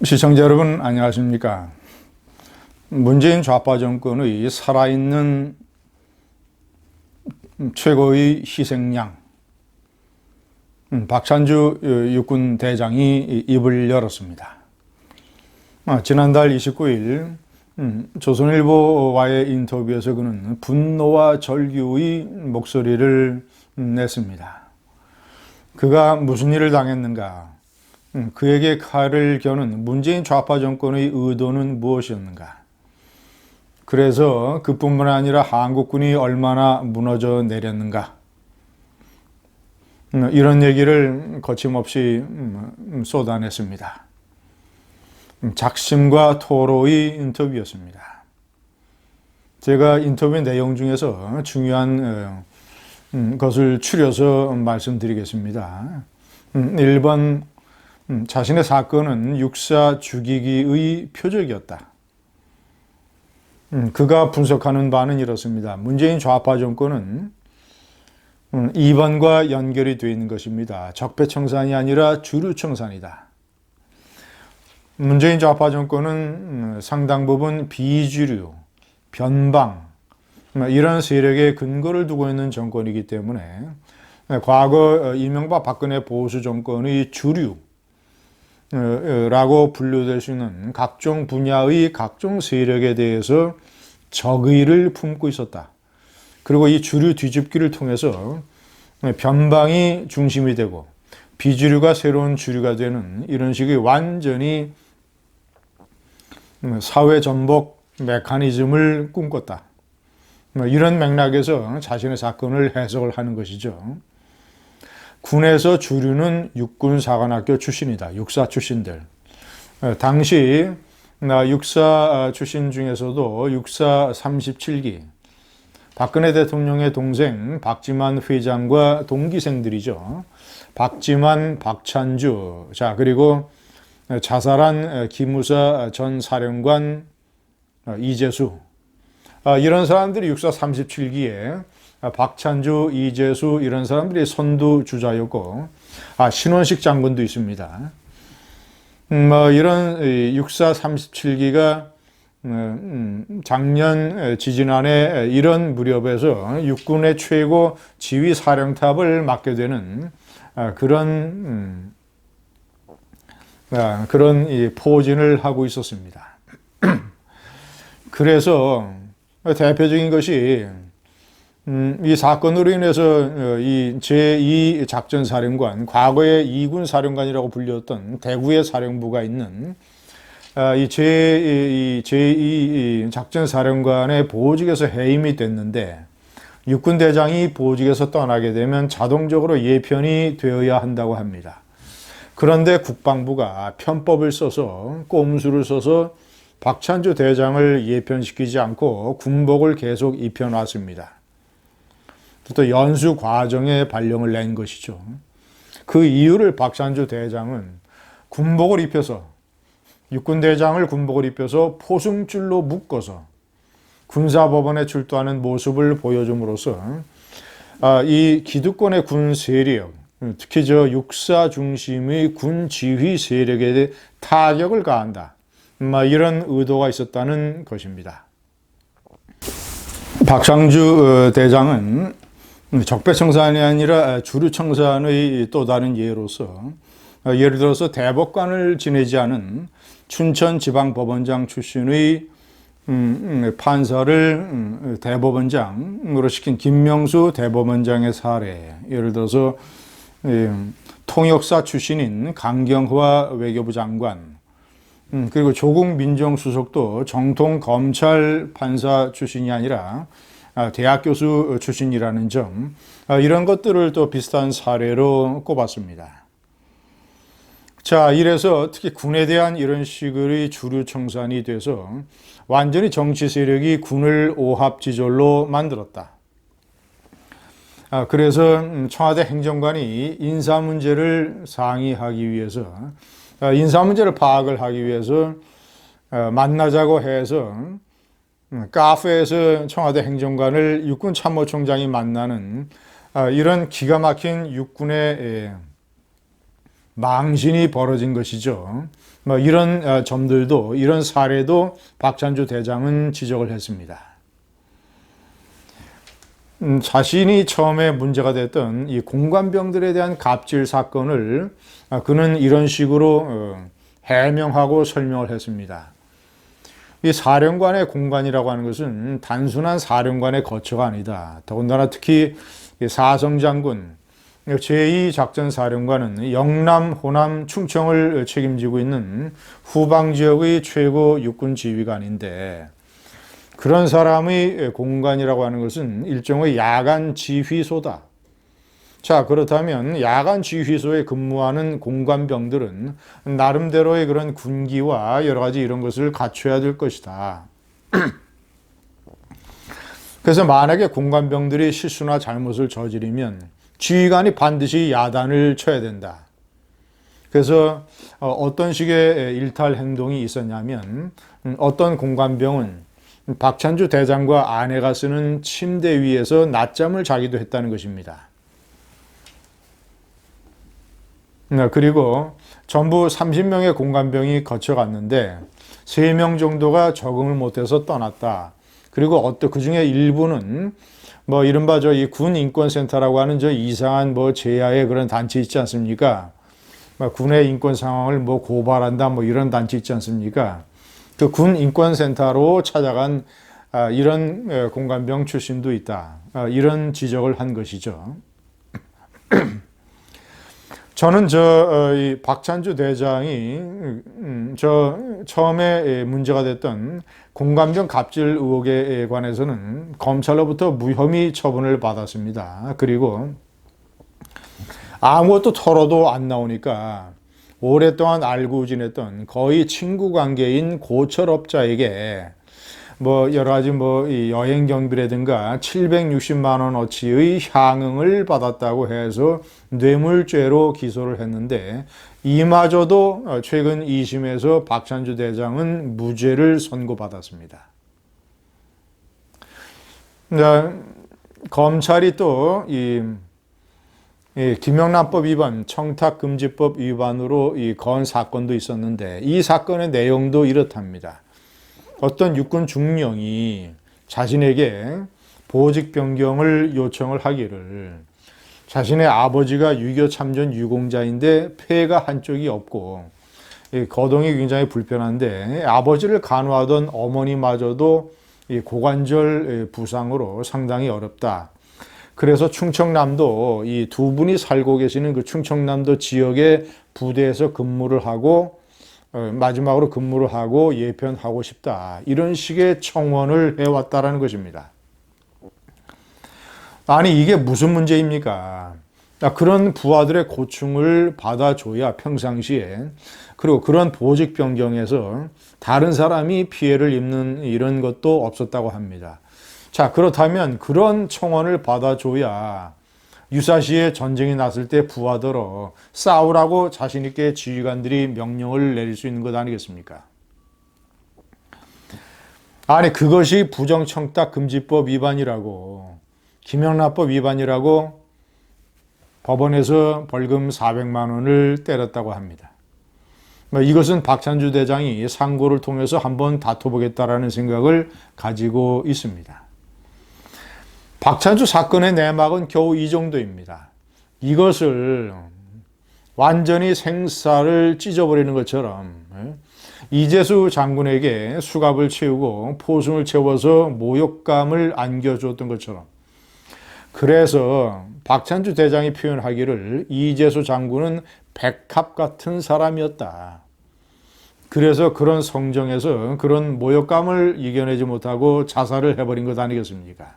시청자 여러분 안녕하십니까? 문재인 좌파 정권의 살아있는 최고의 희생양 박찬주 육군 대장이 입을 열었습니다. 지난달 29일 조선일보와의 인터뷰에서 그는 분노와 절규의 목소리를 냈습니다. 그가 무슨 일을 당했는가? 그에게 칼을 겨눈 문재인 좌파 정권의 의도는 무엇이었는가? 그래서 그뿐만 아니라 한국군이 얼마나 무너져 내렸는가? 이런 얘기를 거침없이 쏟아냈습니다. 작심과 토로의 인터뷰였습니다. 제가 인터뷰 내용 중에서 중요한 것을 추려서 말씀드리겠습니다. 1번, 자신의 사건은 육사 죽이기의 표적이었다. 그가 분석하는 바는 이렇습니다. 문재인 좌파 정권은 2번과 연결이 되어 있는 것입니다. 적폐청산이 아니라 주류청산이다. 문재인 좌파 정권은 상당 부분 비주류, 변방 이런 세력의 근거를 두고 있는 정권이기 때문에 과거 이명박 박근혜 보수 정권의 주류 라고 분류될 수 있는 각종 분야의 각종 세력에 대해서 적의를 품고 있었다. 그리고 이 주류 뒤집기를 통해서 변방이 중심이 되고 비주류가 새로운 주류가 되는 이런 식의 완전히 사회 전복 메커니즘을 꿈꿨다. 이런 맥락에서 자신의 사건을 해석을 하는 것이죠. 군에서 주류는 육군사관학교 출신이다. 육사 출신들. 당시 육사 출신 중에서도 육사 37기 박근혜 대통령의 동생 박지만 회장과 동기생들이죠. 박지만, 박찬주, 자 그리고 자살한 기무사 전 사령관 이재수, 이런 사람들이 육사 37기에 박찬주, 이재수 이런 사람들이 선두주자였고 신원식 장군도 있습니다. 이런 육사 37기가 작년 지지난해 이런 무렵에서 육군의 최고 지휘 사령탑을 맡게 되는 그런 포진을 하고 있었습니다. 그래서 대표적인 것이 이 사건으로 인해서 이 제2 작전사령관, 과거에 2군 사령관이라고 불렸던 대구의 사령부가 있는 이 제2 작전사령관의 보직에서 해임이 됐는데 육군대장이 보직에서 떠나게 되면 자동적으로 예편이 되어야 한다고 합니다. 그런데 국방부가 편법을 써서 꼼수를 써서 박찬주 대장을 예편시키지 않고 군복을 계속 입혀놨습니다. 또 연수 과정에 발령을 낸 것이죠. 그 이유를 박찬주 대장은 군복을 입혀서 육군대장을 군복을 입혀서 포승줄로 묶어서 군사법원에 출두하는 모습을 보여줌으로써 이 기득권의 군 세력, 특히 육사 중심의 군 지휘 세력에 대해 타격을 가한다. 이런 의도가 있었다는 것입니다. 박찬주 대장은 적폐청산이 아니라 주류청산의 또 다른 예로서 예를 들어서 대법관을 지내지 않은 춘천지방법원장 출신의 판사를 대법원장으로 시킨 김명수 대법원장의 사례, 예를 들어서 통역사 출신인 강경화 외교부 장관, 그리고 조국 민정수석도 정통 검찰 판사 출신이 아니라 대학 교수 출신이라는 점, 이런 것들을 또 비슷한 사례로 꼽았습니다. 자, 이래서 특히 군에 대한 이런 식의 주류 청산이 돼서 완전히 정치 세력이 군을 오합지졸로 만들었다. 그래서 청와대 행정관이 인사 문제를 상의하기 위해서, 인사 문제를 파악을 하기 위해서 만나자고 해서 카페에서 청와대 행정관을 육군 참모총장이 만나는 이런 기가 막힌 육군의 망신이 벌어진 것이죠. 뭐 이런 점들도, 이런 사례도 박찬주 대장은 지적을 했습니다. 자신이 처음에 문제가 됐던 이 공관병들에 대한 갑질 사건을 그는 이런 식으로 해명하고 설명을 했습니다. 이 사령관의 공관이라고 하는 것은 단순한 사령관의 거처가 아니다. 더군다나 특히 사성장군 제2작전사령관은 영남, 호남, 충청을 책임지고 있는 후방지역의 최고 육군지휘관인데, 그런 사람의 공관이라고 하는 것은 일종의 야간 지휘소다. 자, 그렇다면 야간 지휘소에 근무하는 공관병들은 나름대로의 그런 군기와 여러 가지 이런 것을 갖춰야 될 것이다. 그래서 만약에 공관병들이 실수나 잘못을 저지르면 지휘관이 반드시 야단을 쳐야 된다. 그래서 어떤 식의 일탈 행동이 있었냐면, 어떤 공관병은 박찬주 대장과 아내가 쓰는 침대 위에서 낮잠을 자기도 했다는 것입니다. 그리고 전부 30명의 공관병이 거쳐갔는데 3명 정도가 적응을 못해서 떠났다. 그리고 그 중에 일부는 뭐 이른바 이 군인권센터라고 하는 이상한 제야의 그런 단체 있지 않습니까? 군의 인권 상황을 고발한다 이런 단체 있지 않습니까? 그 군인권센터로 찾아간 이런 공관병 출신도 있다. 이런 지적을 한 것이죠. 저는 이 박찬주 대장이 처음에 문제가 됐던 공관병 갑질 의혹에 관해서는 검찰로부터 무혐의 처분을 받았습니다. 그리고 아무것도 털어도 안 나오니까 오랫동안 알고 지냈던 거의 친구 관계인 고철업자에게 여러 가지 이 여행 경비라든가 760만 원어치의 향응을 받았다고 해서 뇌물죄로 기소를 했는데, 이마저도 최근 2심에서 박찬주 대장은 무죄를 선고받았습니다. 검찰이 또 김영란법 위반, 청탁금지법 위반으로 건 사건도 있었는데, 이 사건의 내용도 이렇답니다. 어떤 육군 중령이 자신에게 보직 변경을 요청을 하기를, 자신의 아버지가 6.25 참전 유공자인데 폐가 한쪽이 없고 거동이 굉장히 불편한데 아버지를 간호하던 어머니마저도 고관절 부상으로 상당히 어렵다. 그래서 충청남도 이 두 분이 살고 계시는 그 충청남도 지역의 부대에서 근무를 하고 마지막으로 근무를 하고 예편하고 싶다. 이런 식의 청원을 해왔다라는 것입니다. 아니 이게 무슨 문제입니까? 그런 부하들의 고충을 받아줘야 평상시에, 그리고 그런 보직 변경에서 다른 사람이 피해를 입는 이런 것도 없었다고 합니다. 자, 그렇다면 그런 청원을 받아줘야 유사시에 전쟁이 났을 때 부하더러 싸우라고 자신있게 지휘관들이 명령을 내릴 수 있는 것 아니겠습니까? 아니 그것이 부정청탁금지법 위반이라고, 김영란법 위반이라고 법원에서 벌금 400만 원을 때렸다고 합니다. 이것은 박찬주 대장이 상고를 통해서 한번 다퉈보겠다라는 생각을 가지고 있습니다. 박찬주 사건의 내막은 겨우 이 정도입니다. 이것을 완전히 생사를 찢어버리는 것처럼 이재수 장군에게 수갑을 채우고 포승을 채워서 모욕감을 안겨주었던 것처럼, 그래서 박찬주 대장이 표현하기를 이재수 장군은 백합 같은 사람이었다. 그래서 그런 성정에서 그런 모욕감을 이겨내지 못하고 자살을 해버린 것 아니겠습니까?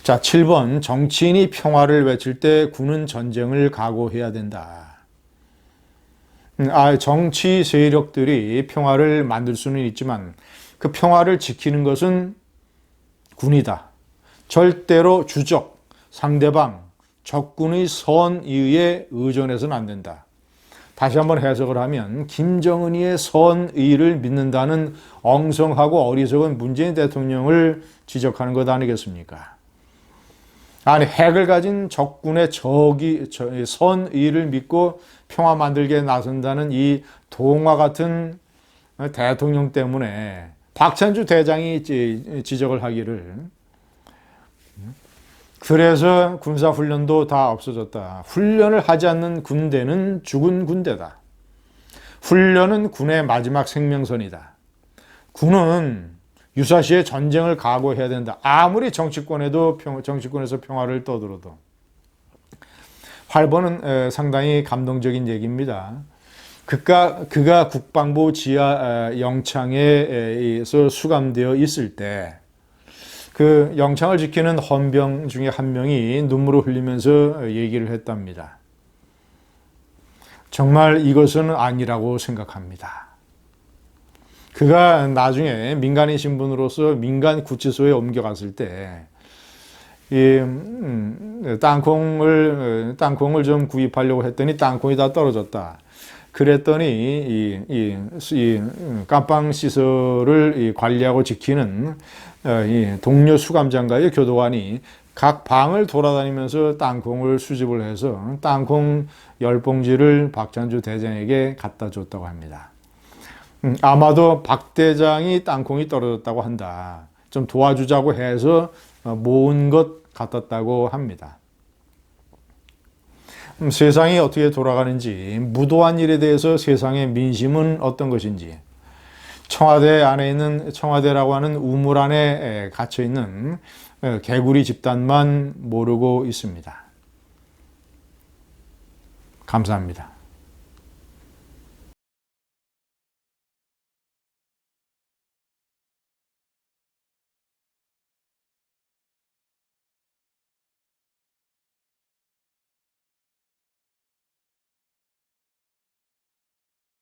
자, 7번 정치인이 평화를 외칠 때 군은 전쟁을 각오해야 된다. 정치 세력들이 평화를 만들 수는 있지만 그 평화를 지키는 것은 군이다. 절대로 주적, 상대방, 적군의 선의에 의존해서는 안 된다. 다시 한번 해석을 하면 김정은이의 선의를 믿는다는 엉성하고 어리석은 문재인 대통령을 지적하는 것 아니겠습니까? 아니 핵을 가진 적군의 선의를 믿고 평화 만들기에 나선다는 이 동화 같은 대통령 때문에 박찬주 대장이 지적을 하기를, 그래서 군사훈련도 다 없어졌다. 훈련을 하지 않는 군대는 죽은 군대다. 훈련은 군의 마지막 생명선이다. 군은 유사시에 전쟁을 각오해야 된다. 아무리 정치권에서 평화를 떠들어도. 활보는 상당히 감동적인 얘기입니다. 그가 국방부 지하 영창에서 수감되어 있을 때 그 영창을 지키는 헌병 중에 한 명이 눈물을 흘리면서 얘기를 했답니다. 정말 이것은 아니라고 생각합니다. 그가 나중에 민간인 신분으로서 민간 구치소에 옮겨갔을 때 땅콩을 좀 구입하려고 했더니 땅콩이 다 떨어졌다. 그랬더니 이 깜빵 시설을 관리하고 지키는 이 동료 수감장과의 교도관이 각 방을 돌아다니면서 땅콩을 수집을 해서 땅콩 10봉지를 박찬주 대장에게 갖다 줬다고 합니다. 아마도 박 대장이 땅콩이 떨어졌다고 한다. 좀 도와주자고 해서 모은 것 같았다고 합니다. 세상이 어떻게 돌아가는지, 무도한 일에 대해서 세상의 민심은 어떤 것인지, 청와대 안에 있는, 청와대라고 하는 우물 안에 갇혀 있는 개구리 집단만 모르고 있습니다. 감사합니다.